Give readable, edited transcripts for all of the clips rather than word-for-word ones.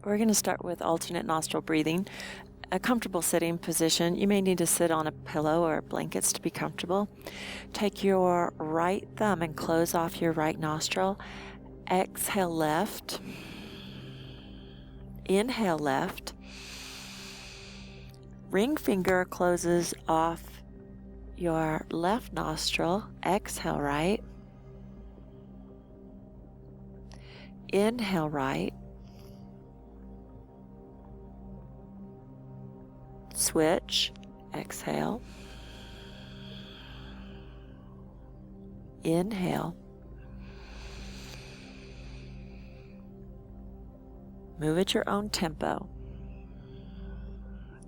We're going to start with alternate nostril breathing. A comfortable sitting position. You may need to sit on a pillow or blankets to be comfortable. Take your right thumb and close off your right nostril. Exhale left. Inhale left. Ring finger closes off your left nostril. Exhale right. Inhale right. Switch. Exhale. Inhale. Move at your own tempo.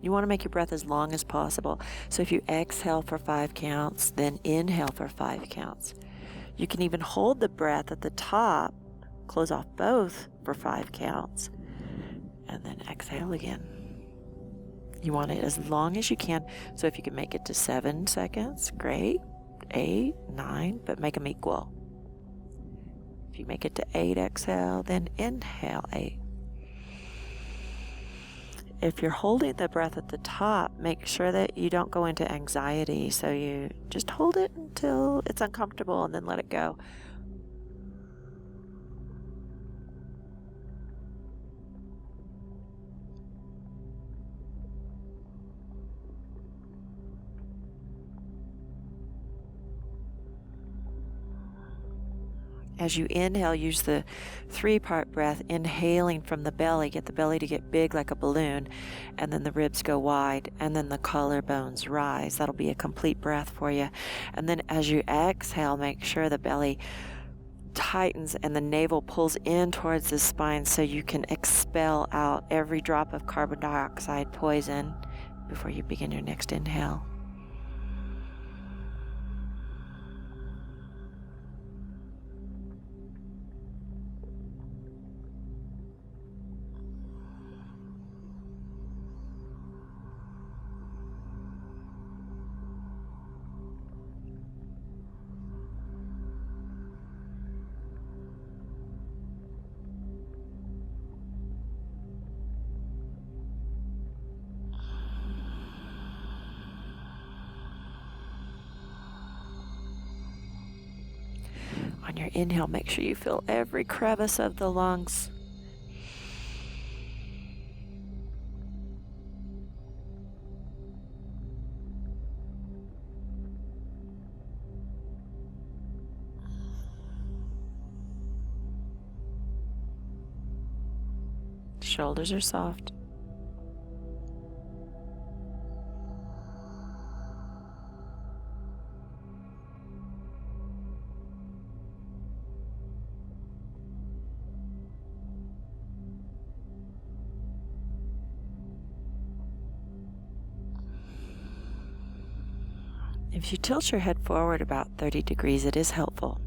You want to make your breath as long as possible. So if you exhale for 5 counts, then inhale for 5 counts. You can even hold the breath at the top, close off both for 5 counts, and then exhale again. You want it as long as you can. So if you can make it to 7 seconds, great. 8, 9, but make them equal. If you make it to 8, exhale, then inhale 8. If you're holding the breath at the top, make sure that you don't go into anxiety. So you just hold it until it's uncomfortable and then let it go. As you inhale, use the 3-part breath, inhaling from the belly. Get the belly to get big like a balloon, and then the ribs go wide, and then the collarbones rise. That'll be a complete breath for you. And then as you exhale, make sure the belly tightens and the navel pulls in towards the spine so you can expel out every drop of carbon dioxide poison before you begin your next inhale. On your inhale, make sure you fill every crevice of the lungs. Shoulders are soft. If you tilt your head forward about 30 degrees, it is helpful.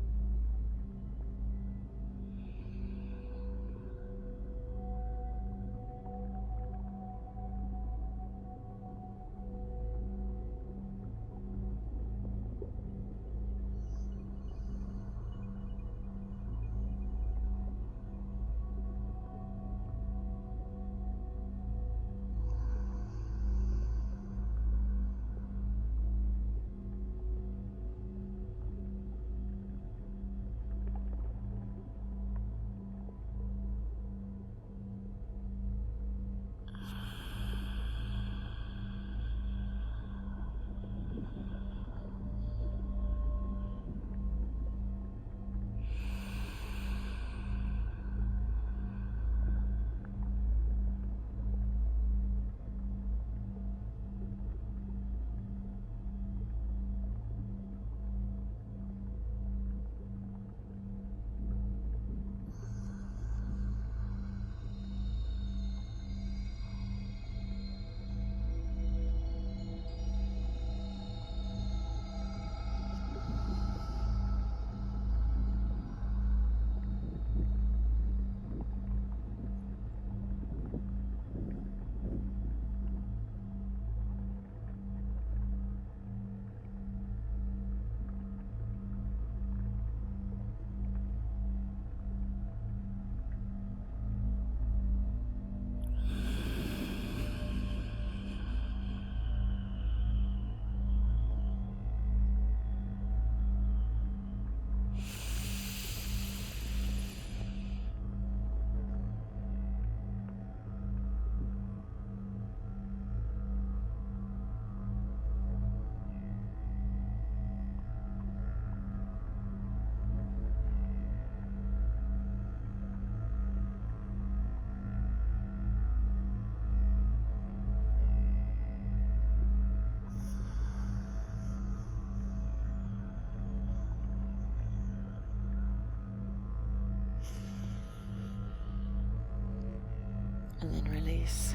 And then release.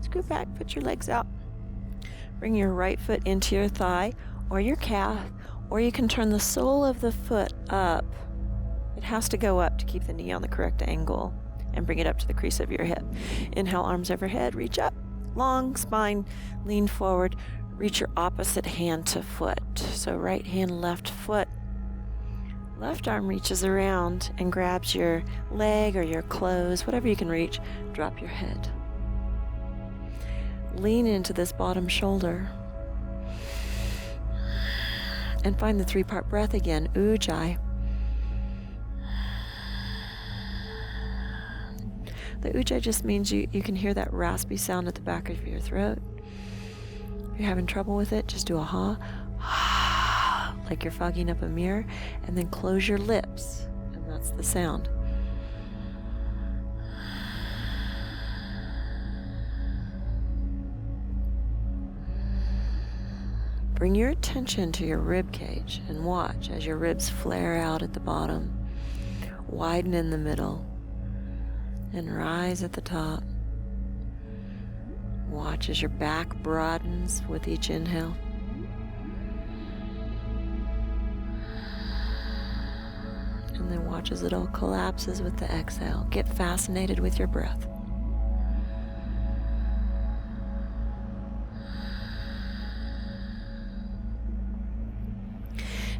Scoot back, put your legs out. Bring your right foot into your thigh or your calf, or you can turn the sole of the foot up. It has to go up to keep the knee on the correct angle, and bring it up to the crease of your hip. Inhale, arms overhead, reach up. Long spine, lean forward. Reach your opposite hand to foot. So right hand, left foot. Left arm reaches around and grabs your leg or your clothes, whatever you can reach. Drop your head. Lean into this bottom shoulder. And find the 3-part breath again, Ujjayi. The Ujjayi just means you can hear that raspy sound at the back of your throat. If you're having trouble with it, just do a ha, like you're fogging up a mirror, and then close your lips, and that's the sound. Bring your attention to your rib cage and watch as your ribs flare out at the bottom, widen in the middle, and rise at the top. Watch as your back broadens with each inhale. And then watch as it all collapses with the exhale. Get fascinated with your breath.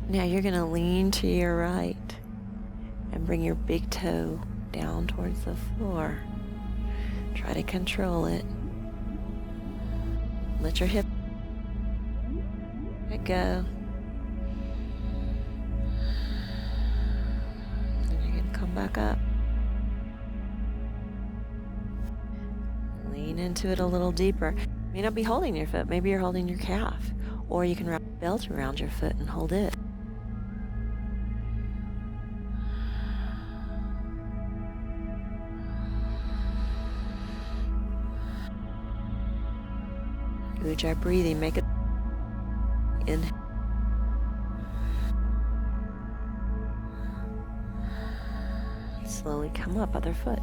Now you're going to lean to your right and bring your big toe down towards the floor. Try to control it. Let your hip let go. And you're going to come back up. Lean into it a little deeper. You may not be holding your foot. Maybe you're holding your calf. Or you can wrap a belt around your foot and hold it. Ujjayi breathing, make it inhale. Slowly come up, other foot.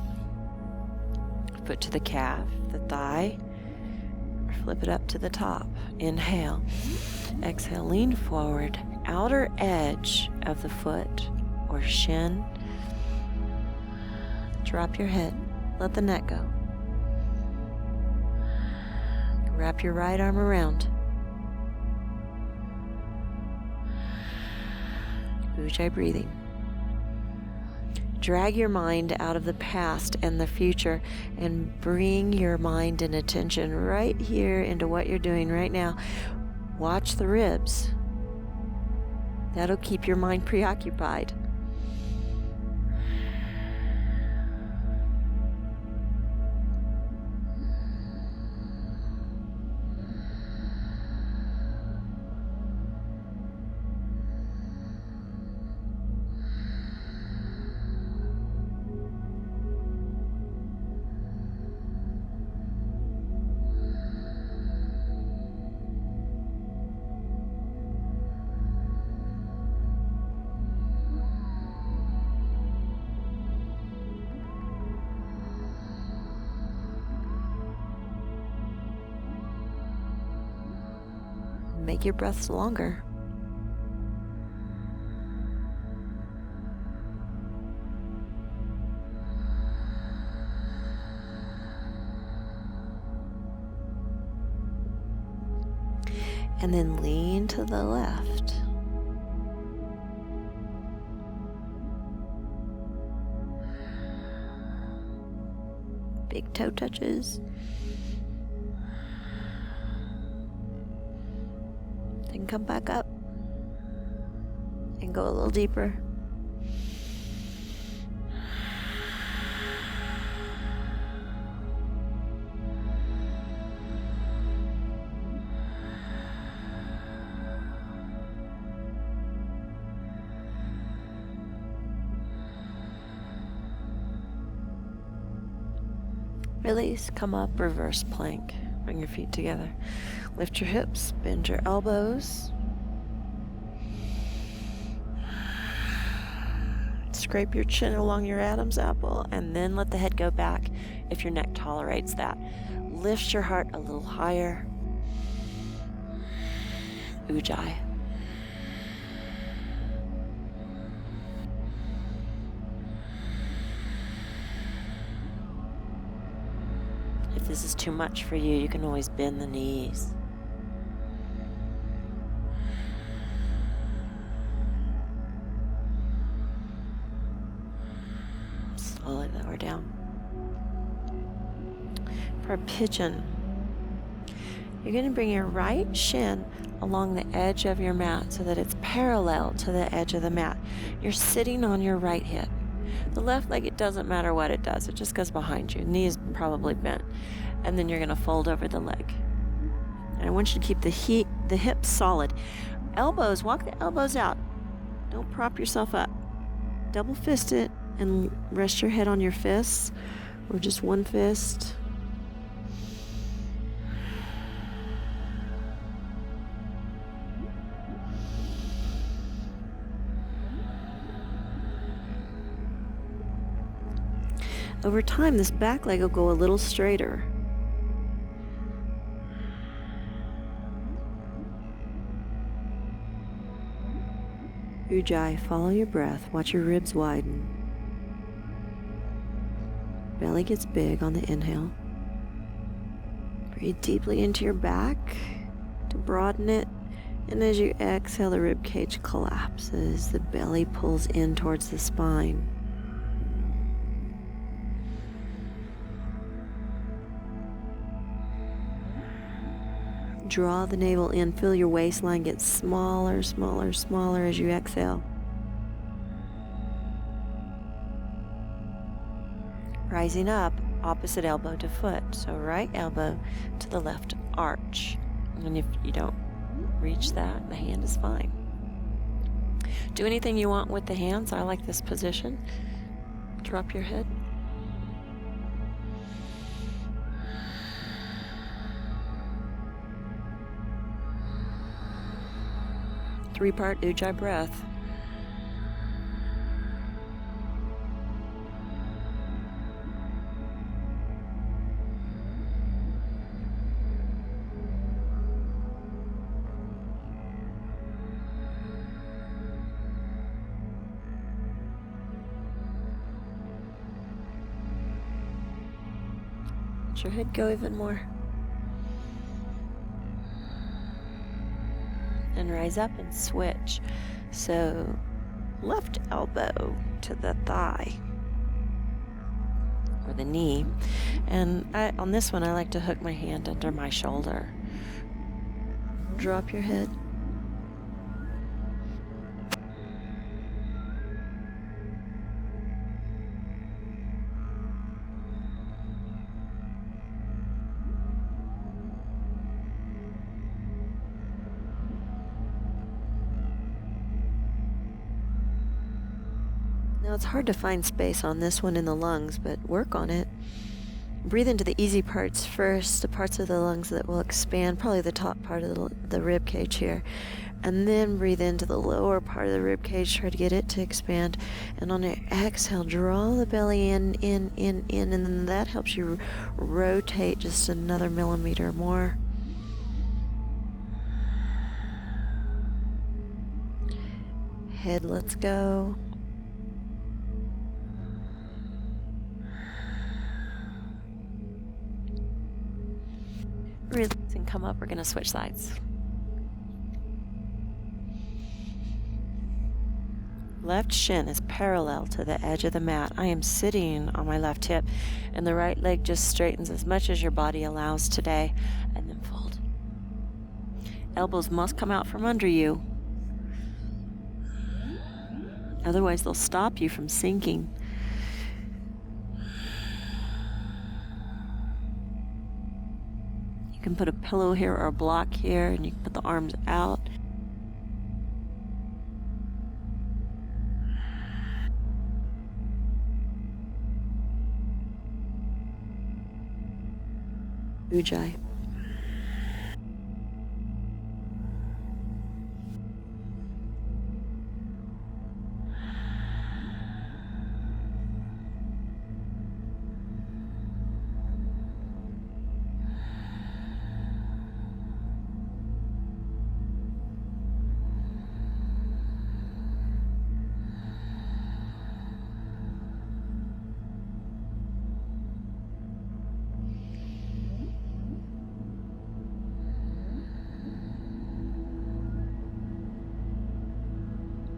Foot to the calf, the thigh, or flip it up to the top. Inhale. Exhale, lean forward, outer edge of the foot or shin. Drop your head, let the neck go. Wrap your right arm around. Ujjayi breathing. Drag your mind out of the past and the future and bring your mind and attention right here into what you're doing right now. Watch the ribs. That'll keep your mind preoccupied. Make your breaths longer. And then lean to the left. Big toe touches. Then come back up and go a little deeper. Release, come up, reverse plank. Bring your feet together. Lift your hips, bend your elbows. scrape your chin along your Adam's apple, and then let the head go back if your neck tolerates that. Lift your heart a little higher. Ujjayi. If this is too much for you, you can always bend the knees. Slowly lower down. For a pigeon, you're going to bring your right shin along the edge of your mat so that it's parallel to the edge of the mat. You're sitting on your right hip. The left leg, it doesn't matter what it does. It just goes behind you. Knee is probably bent. And then you're going to fold over the leg. And I want you to keep the hips solid. Elbows, walk the elbows out. Don't prop yourself up. Double fist it and rest your head on your fists or just one fist. Over time, this back leg will go a little straighter. Ujjayi, follow your breath. Watch your ribs widen. Belly gets big on the inhale. Breathe deeply into your back to broaden it. And as you exhale, the rib cage collapses. The belly pulls in towards the spine. Draw the navel in. Feel your waistline get smaller, smaller, smaller as you exhale. Rising up, opposite elbow to foot. So right elbow to the left arch. And if you don't reach that, the hand is fine. Do anything you want with the hands. I like this position. Drop your head. Three-part Ujjayi breath. Let your head go even more. And rise up and switch. So left elbow to the thigh or the knee. And on this one, I like to hook my hand under my shoulder. Drop your head. Now it's hard to find space on this one in the lungs, but work on it. Breathe into the easy parts first, the parts of the lungs that will expand, probably the top part of the rib cage here. And then breathe into the lower part of the rib cage, try to get it to expand. And on your exhale, draw the belly in, and then that helps you rotate just another millimeter more. Head lets go. Release and come up. We're going to switch sides. Left shin is parallel to the edge of the mat. I am sitting on my left hip, and the right leg just straightens as much as your body allows today, and then fold. Elbows must come out from under you. Otherwise, they'll stop you from sinking. You can put a pillow here or a block here, and you can put the arms out. Ujjayi.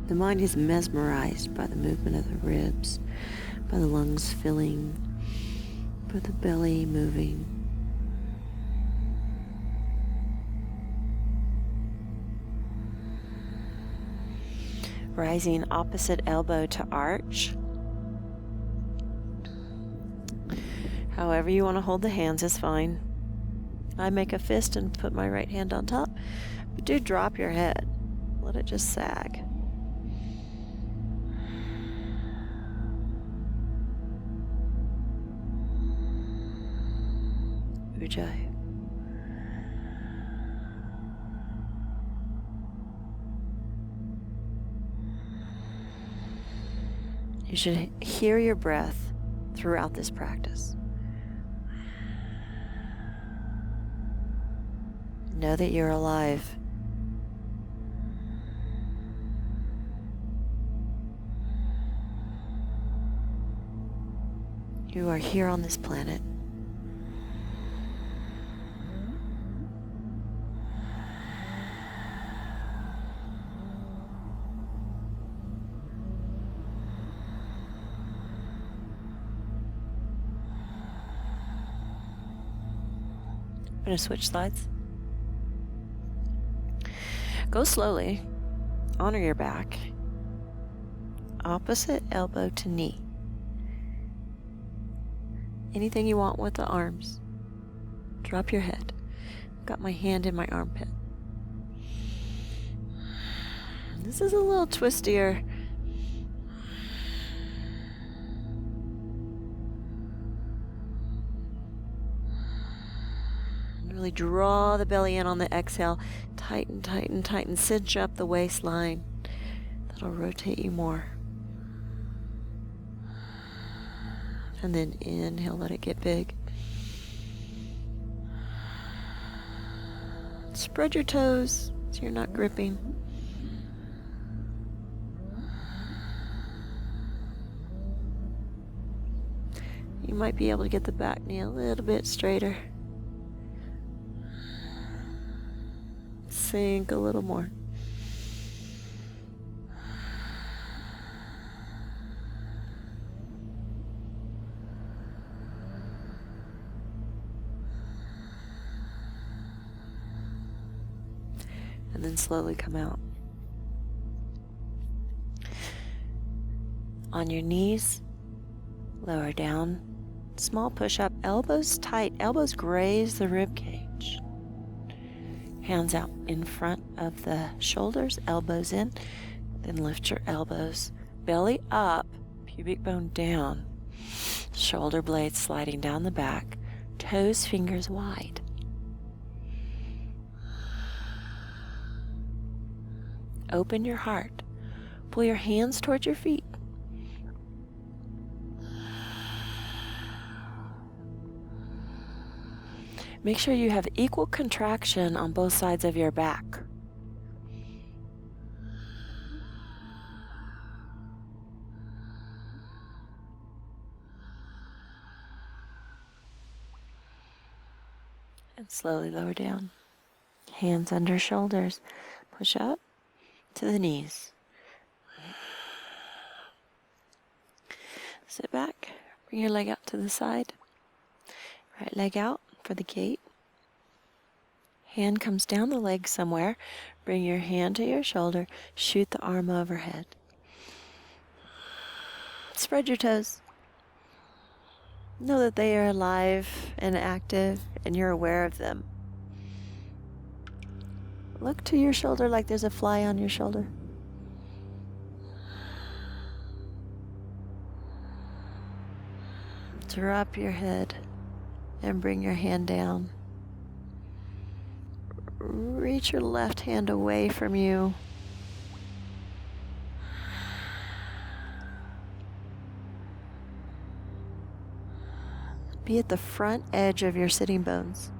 The mind is mesmerized by the movement of the ribs, by the lungs filling, by the belly moving. Rising opposite elbow to arch. However you want to hold the hands is fine. I make a fist and put my right hand on top, but do drop your head. Let it just sag. Ujjayi. You should hear your breath throughout this practice. Know that you're alive. You are here on this planet. I'm going to switch slides. Go slowly. Honor your back. Opposite elbow to knee. Anything you want with the arms. Drop your head. Got my hand in my armpit. This is a little twistier. Really draw the belly in on the exhale. Tighten, tighten, tighten. Cinch up the waistline. That'll rotate you more. And then inhale, let it get big. Spread your toes so you're not gripping. You might be able to get the back knee a little bit straighter. Sink a little more. And then slowly come out. On your knees, lower down. Small push-up, elbows tight, elbows graze the rib cage. Hands out in front of the shoulders, elbows in, then lift your elbows. Belly up, pubic bone down. Shoulder blades sliding down the back, toes, fingers wide. Open your heart. Pull your hands towards your feet. Make sure you have equal contraction on both sides of your back. And slowly lower down. Hands under shoulders. Push up to the knees. Sit back. Bring your leg out to the side. Right leg out for the gate. Hand comes down the leg somewhere. Bring your hand to your shoulder. Shoot the arm overhead. Spread your toes. Know that they are alive and active and you're aware of them. Look to your shoulder like there's a fly on your shoulder. Drop your head and bring your hand down. Reach your left hand away from you. Be at the front edge of your sitting bones.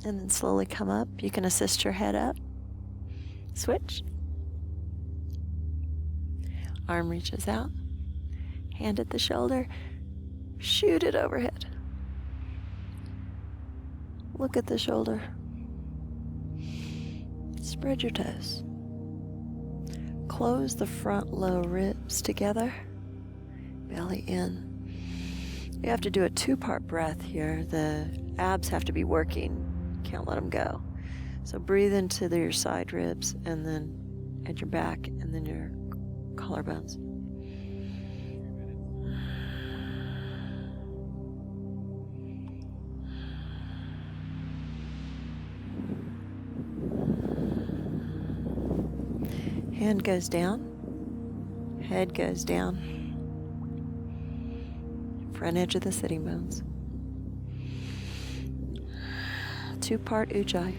And then slowly come up. You can assist your head up. Switch. Arm reaches out. Hand at the shoulder. Shoot it overhead. Look at the shoulder. Spread your toes. close the front low ribs together. Belly in. You have to do a 2-part breath here. The abs have to be working. Can't let them go. So breathe into your side ribs and then at your back and then your collarbones. Hand goes down. Head goes down. Front edge of the sitting bones. 2-part ujjayi.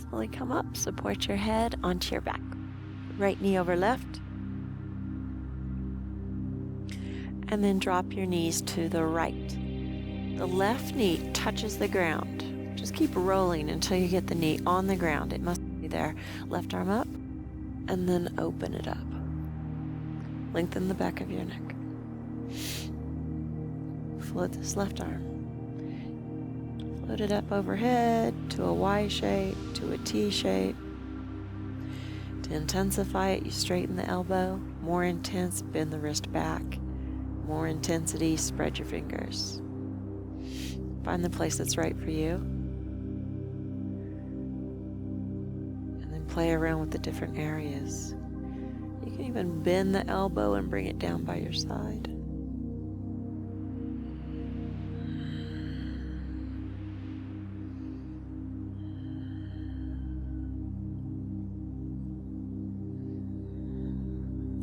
Slowly come up, support your head onto your back. Right knee over left. And then drop your knees to the right. The left knee touches the ground. Just keep rolling until you get the knee on the ground. It must be there. Left arm up, and then open it up. Lengthen the back of your neck. Float this left arm. Float it up overhead to a Y shape, to a T shape. To intensify it, you straighten the elbow. More intense, bend the wrist back. More intensity, spread your fingers. Find the place that's right for you. And then play around with the different areas. You can even bend the elbow and bring it down by your side.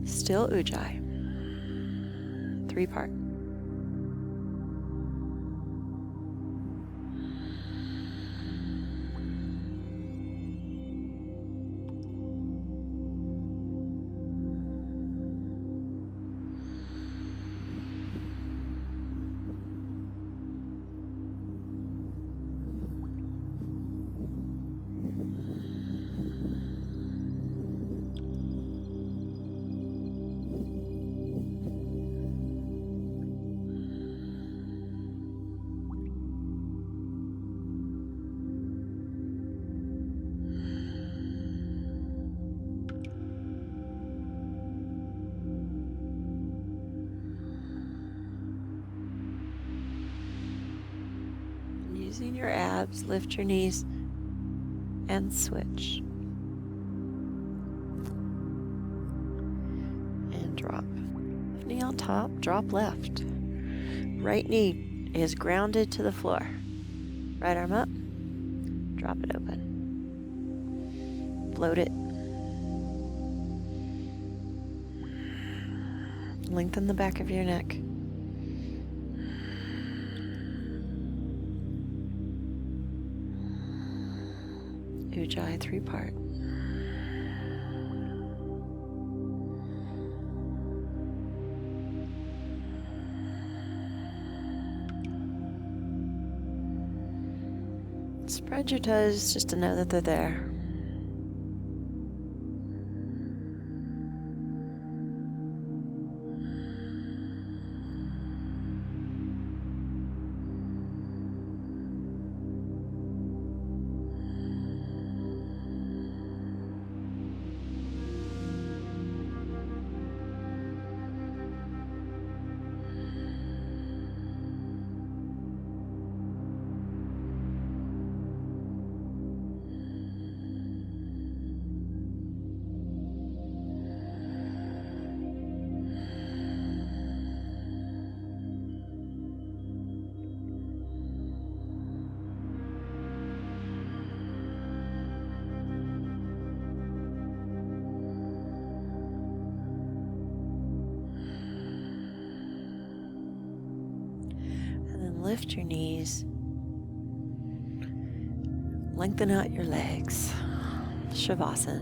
Still ujjayi. 3-part. Using your abs, lift your knees and switch. And drop. Left knee on top, drop left. Right knee is grounded to the floor. Right arm up, drop it open. Float it. Lengthen the back of your neck. Ujjayi 3-part. Spread your toes just to know that they're there. Lift your knees. Lengthen out your legs. Shavasana.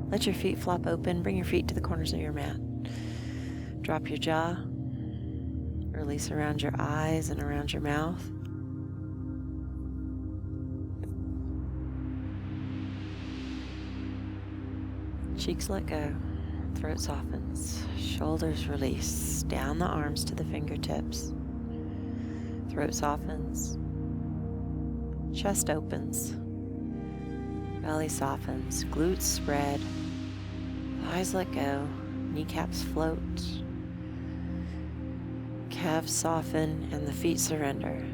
Let your feet flop open. Bring your feet to the corners of your mat. Drop your jaw. Release around your eyes and around your mouth. Cheeks let go. Throat softens. Shoulders release. Down the arms to the fingertips. Throat softens. Chest opens. Belly softens. Glutes spread. Thighs let go. Kneecaps float. Calves soften and the feet surrender.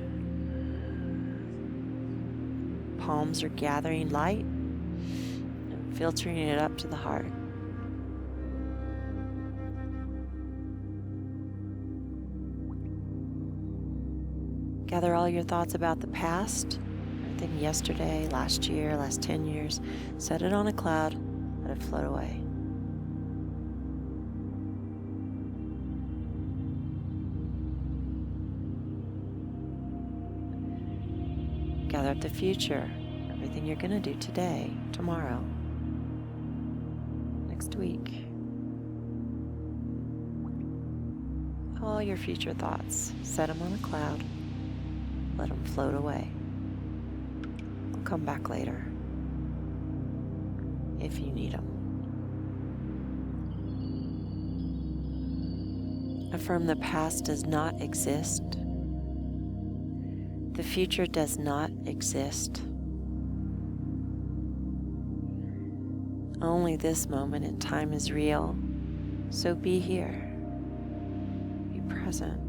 Palms are gathering light and filtering it up to the heart. Gather all your thoughts about the past, everything yesterday, last year, last 10 years. Set it on a cloud, let it float away. Gather up the future, everything you're going to do today, tomorrow, next week. All your future thoughts, set them on a cloud, let them float away. They'll come back later if you need them. Affirm the past does not exist. The future does not exist. Only this moment in time is real, so be here. Be present.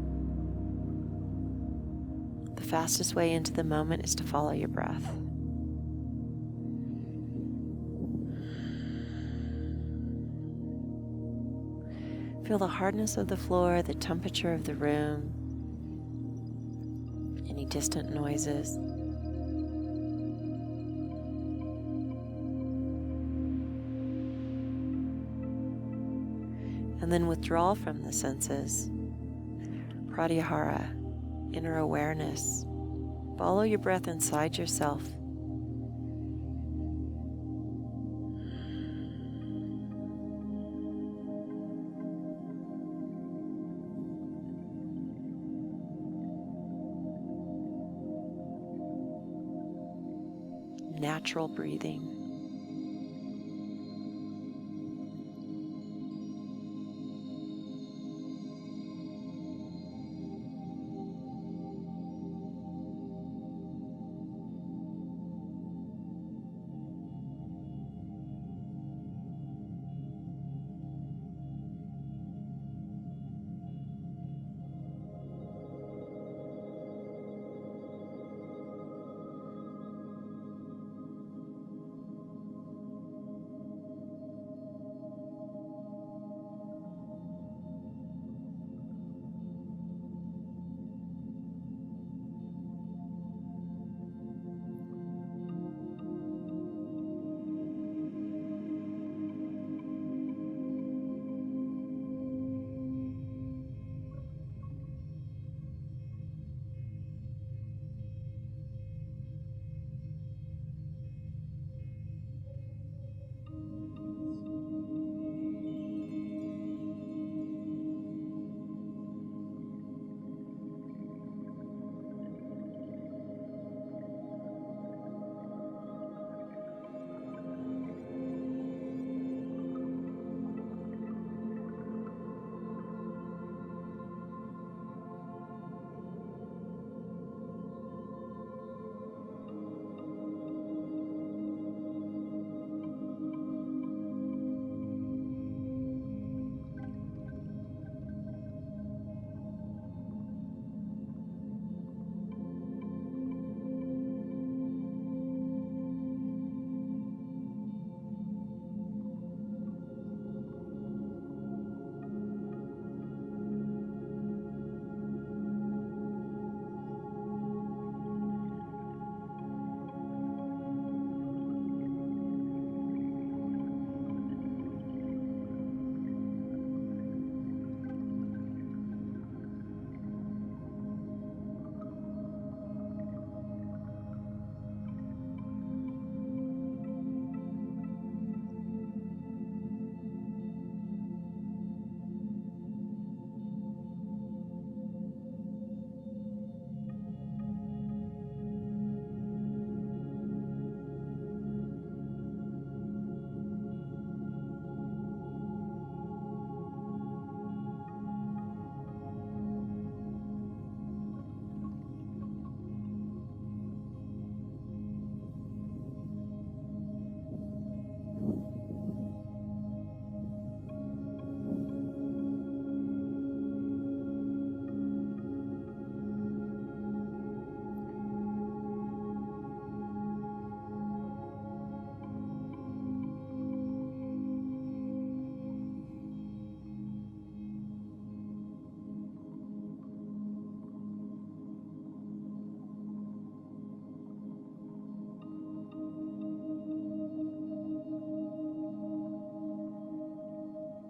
The fastest way into the moment is to follow your breath. Feel the hardness of the floor, the temperature of the room, any distant noises. And then withdraw from the senses. Pratyahara, inner awareness. Follow your breath inside yourself. Natural breathing.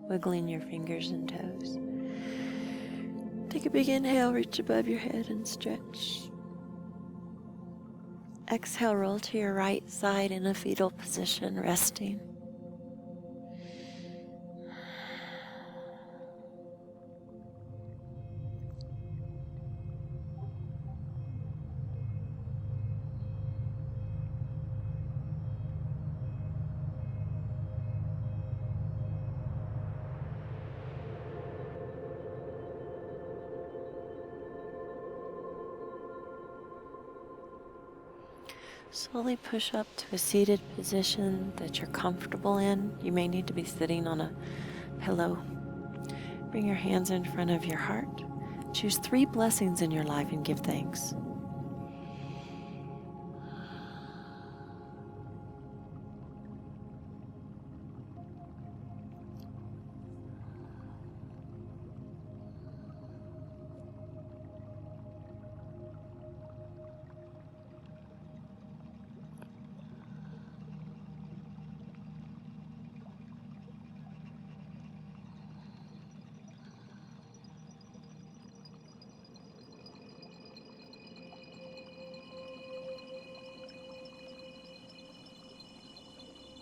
wiggling your fingers and toes. Take a big inhale, reach above your head and stretch. Exhale, roll to your right side in a fetal position, resting. Slowly push up to a seated position that you're comfortable in. You may need to be sitting on a pillow. Bring your hands in front of your heart. Choose 3 blessings in your life and give thanks.